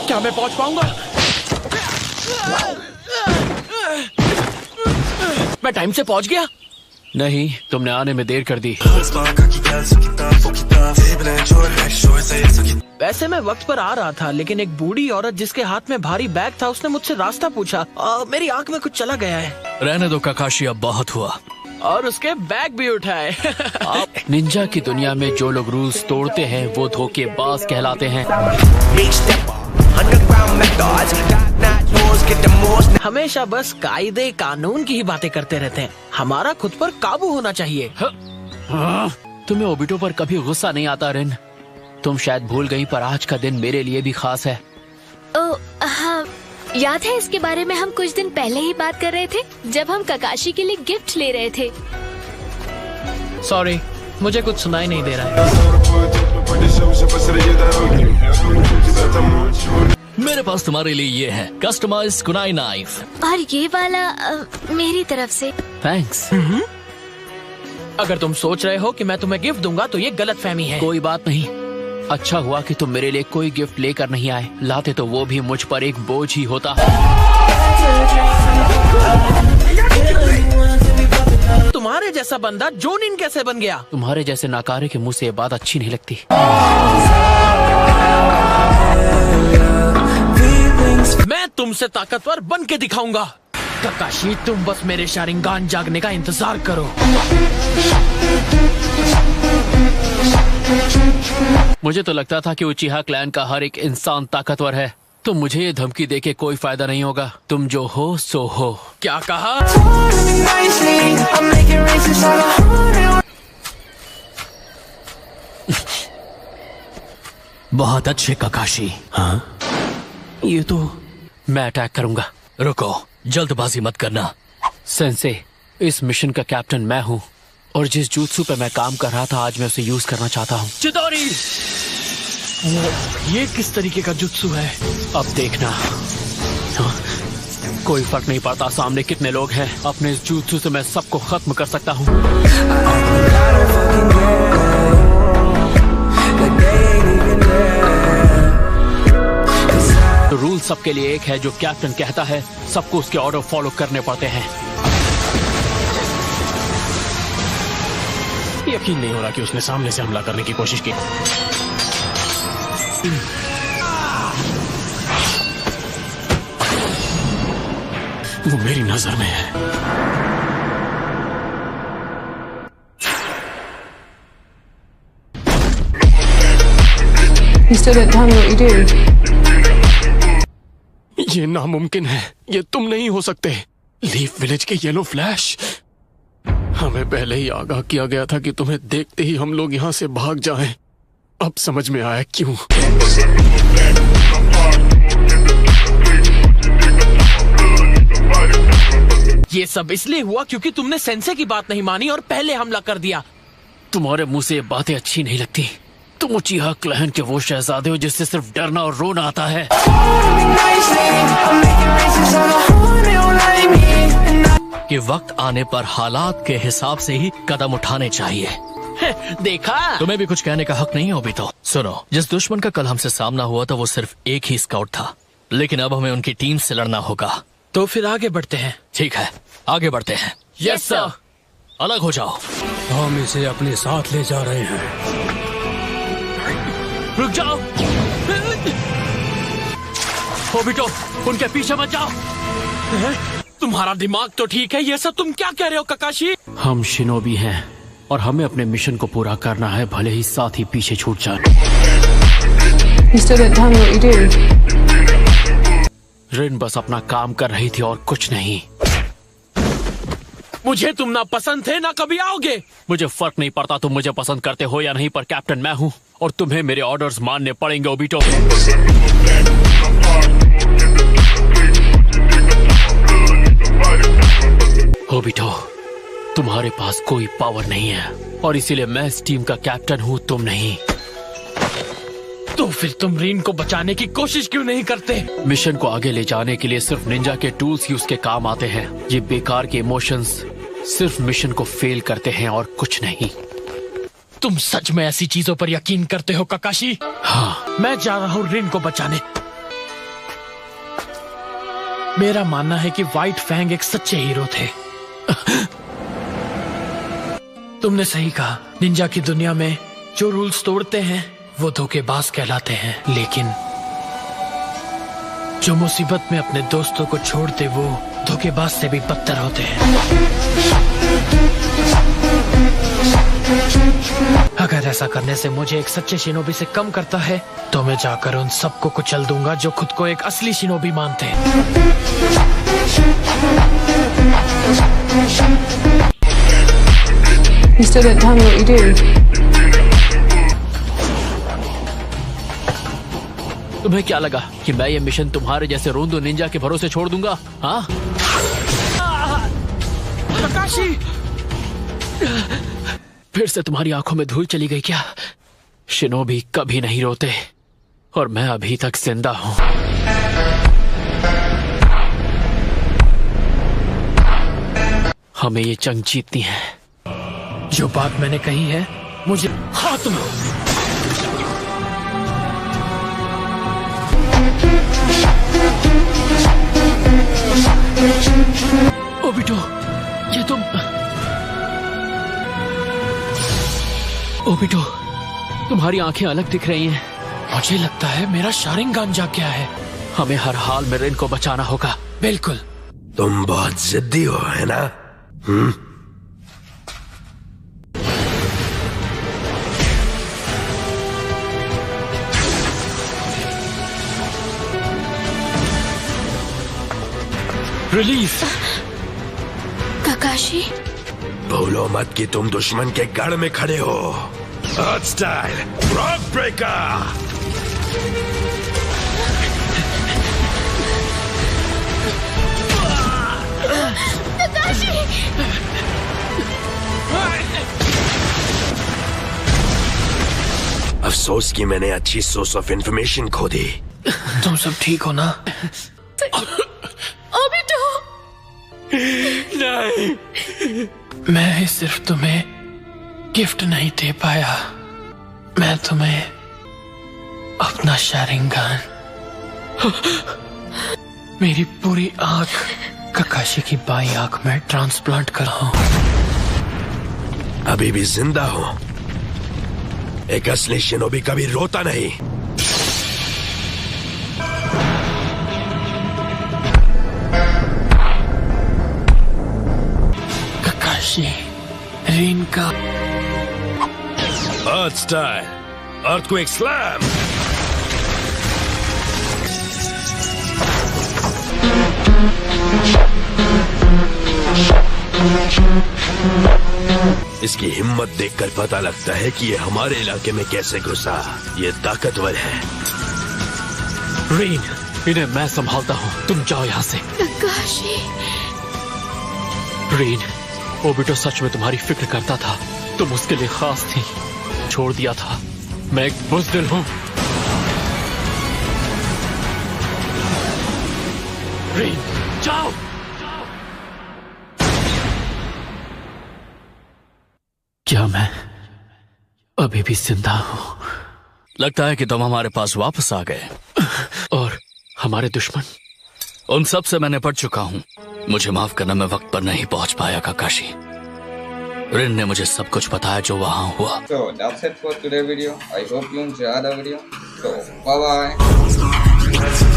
क्या मैं पहुंच पाऊंगा? मैं टाइम से पहुंच गया? नहीं, तुमने आने में देर कर दी। वैसे मैं वक्त पर आ रहा था, लेकिन एक बूढ़ी औरत जिसके हाथ में भारी बैग था, उसने मुझसे रास्ता पूछा। मेरी आंख में कुछ चला गया है। रहने दो काकाशी, अब बहुत हुआ। और उसके बैग भी उठाए। निंजा की दुनिया में जो लोग रूल्स तोड़ते हैं वो धोखेबाज कहलाते हैं। हमेशा बस कायदे कानून की ही बातें करते रहते हैं। हमारा खुद पर काबू होना चाहिए। तुम्हें ओबिटो पर कभी गुस्सा नहीं आता रिन? तुम शायद भूल गई, पर आज का दिन मेरे लिए भी खास है। हाँ, याद है इसके बारे में हम कुछ दिन पहले ही बात कर रहे थे, जब हम काकाशी के लिए गिफ्ट ले रहे थे। सॉरी, मुझे कुछ सुनाई नहीं दे रहा है। मेरे पास तुम्हारे लिए ये है, कस्टमाइज्ड कुनाई नाइफ। और ये वाला मेरी तरफ से। थैंक्स। अगर तुम सोच रहे हो कि मैं तुम्हें गिफ्ट दूंगा तो ये गलत फहमी है। कोई बात नहीं, अच्छा हुआ कि तुम मेरे लिए कोई गिफ्ट लेकर नहीं आए। लाते तो वो भी मुझ पर एक बोझ ही होता। तुम्हारे जैसा बंदा जोनिन कैसे बन गया? तुम्हारे जैसे नाकारे के मुंह से ये बात अच्छी नहीं लगती। मैं तुमसे ताकतवर बन के दिखाऊंगा। काकाशी, तुम बस मेरे शारिंगान जागने का इंतजार करो। मुझे तो लगता था कि उचिहा क्लैन का हर एक इंसान ताकतवर है। तो मुझे ये धमकी देके कोई फायदा नहीं होगा। तुम जो हो सो हो। क्या कहा? बहुत अच्छे काकाशी। हाँ, ये तो मैं अटैक करूंगा। रुको, जल्दबाजी मत करना। सेंसे, इस मिशन का कैप्टन मैं हूँ, और जिस jutsu पे मैं काम कर रहा था आज मैं उसे यूज करना चाहता हूँ। चिदोरी! ये किस तरीके का जुत्सु है? अब देखना। हाँ, कोई फर्क नहीं पड़ता सामने कितने लोग हैं। अपने इस jutsu से मैं सबको खत्म कर सकता हूँ। तो रूल सबके लिए एक है, जो कैप्टन कहता है सबको उसके ऑर्डर फॉलो करने पड़ते हैं। यकीन नहीं हो रहा कि उसने सामने से हमला करने की कोशिश की। वो मेरी नजर में है। You still don't tell me what you do. ये नामुमकिन है, ये तुम नहीं हो सकते। लीफ विलेज के येलो फ्लैश, हमें पहले ही आगाह किया गया था कि तुम्हें देखते ही हम लोग यहाँ से भाग जाएं। अब समझ में आया क्यों। ये सब इसलिए हुआ क्योंकि तुमने सेंसे की बात नहीं मानी और पहले हमला कर दिया। तुम्हारे मुंह से ये बातें अच्छी नहीं लगती। तुम उचिहा क्लैन के वो शहजादे हो जिससे सिर्फ डरना और रोना आता है। कि वक्त आने पर हालात के हिसाब से ही कदम उठाने चाहिए। देखा? तुम्हें भी कुछ कहने का हक नहीं है अभी तो। सुनो, जिस दुश्मन का कल हमसे सामना हुआ था वो सिर्फ एक ही स्काउट था, लेकिन अब हमें उनकी टीम से लड़ना होगा। तो फिर आगे बढ़ते हैं। ठीक है, आगे बढ़ते हैं। Yes sir. अलग हो जाओ। हम इसे अपने साथ ले जा रहे हैं। रुक जाओ। ओबिटो, उनके पीछे मत जाओ। तुम्हारा दिमाग तो ठीक है, ये सब तुम क्या कह रहे हो काकाशी? हम शिनोबी हैं और हमें अपने मिशन को पूरा करना है, भले ही साथ ही पीछे छूट जाए। You still don't tell me what you do. रिन बस अपना काम कर रही थी और कुछ नहीं। मुझे तुम ना पसंद थे ना कभी आओगे। मुझे फर्क नहीं पड़ता तुम मुझे पसंद करते हो या नहीं, पर कैप्टन मैं हूँ और तुम्हें मेरे ऑर्डर्स मानने पड़ेंगे ओबिटो। ओबिटो, तुम्हारे पास कोई पावर नहीं है और इसीलिए मैं इस टीम का कैप्टन हूँ, तुम नहीं। तो फिर तुम रीन को बचाने की कोशिश क्यों नहीं करते? मिशन को आगे ले जाने के लिए सिर्फ निंजा के टूल्स ही उसके काम आते हैं। ये बेकार के इमोशंस सिर्फ मिशन को फेल करते हैं और कुछ नहीं। तुम सच में ऐसी चीजों पर यकीन करते हो काकाशी? हाँ। मैं जा रहा हूँ रीन को बचाने। मेरा मानना है कि व्हाइट फैंग एक सच्चे हीरो थे। तुमने सही कहा, निंजा की दुनिया में जो रूल्स तोड़ते हैं वो धोखेबाज कहलाते हैं, लेकिन जो मुसीबत में अपने दोस्तों को छोड़ते वो धोखेबाज से भी बदतर होते हैं। अगर ऐसा करने से मुझे एक सच्चे शिनोबी से कम करता है तो मैं जाकर उन सबको कुचल दूंगा जो खुद को एक असली शिनोबी मानते हैं। You still don't tell me what you do. तुम्हें क्या लगा कि मैं ये मिशन तुम्हारे जैसे रोंदो निंजा के भरोसे छोड़ दूंगा? हाँ? काकाशी! फिर से तुम्हारी आंखों में धूल चली गई क्या? शिनोबी कभी नहीं रोते और मैं अभी तक जिंदा हूँ। हमें ये जंग जीतनी है। जो बात मैंने कही है मुझे हाथ में। ओबिटो, ये तुम? ओबिटो, तुम्हारी आंखें अलग दिख रही हैं। मुझे लगता है मेरा शारिंगान जाग गया है। हमें हर हाल में रिन को बचाना होगा। बिल्कुल। तुम बहुत जिद्दी हो, है ना? रिलीफ। काकाशी, भूलो मत कि तुम दुश्मन के गढ़ में खड़े हो। अर्थ स्टाइल रॉक ब्रेकर। अफसोस कि मैंने अच्छी सोर्स ऑफ इंफॉर्मेशन खो दी। तुम सब ठीक हो ना? ओबिटो! नहीं, मैं सिर्फ तुम्हें गिफ्ट नहीं दे पाया, मैं तुम्हें अपना शारिंगान, मेरी पूरी आंख काकाशी की बाई आंख में ट्रांसप्लांट कर रहा हूं। अभी भी जिंदा हो। एक असली शिनोबी कभी रोता नहीं। काकाशी, रीन का अर्थ स्टाइल अर्थक्वेक स्लैम। इसकी हिम्मत देखकर पता लगता है कि ये हमारे इलाके में कैसे घुसा। ये ताकतवर है। रीन, इन्हें मैं संभालता हूँ, तुम जाओ यहाँ से। काकाशी, रीन, ओबिटो सच में तुम्हारी फिक्र करता था। तुम उसके लिए खास थी। छोड़ दिया था। मैं एक बुज़दिल हूँ। रीन, जाओ। क्या मैं अभी भी जिंदा हूँ? लगता है कि तुम हमारे पास वापस आ गए। और हमारे दुश्मन, उन सब से मैं निपट चुका हूँ। मुझे माफ करना, मैं वक्त पर नहीं पहुंच पाया काकाशी। रिन ने मुझे सब कुछ बताया जो वहां हुआ। So that's it for today's video. I hope you enjoyed the video. So bye bye.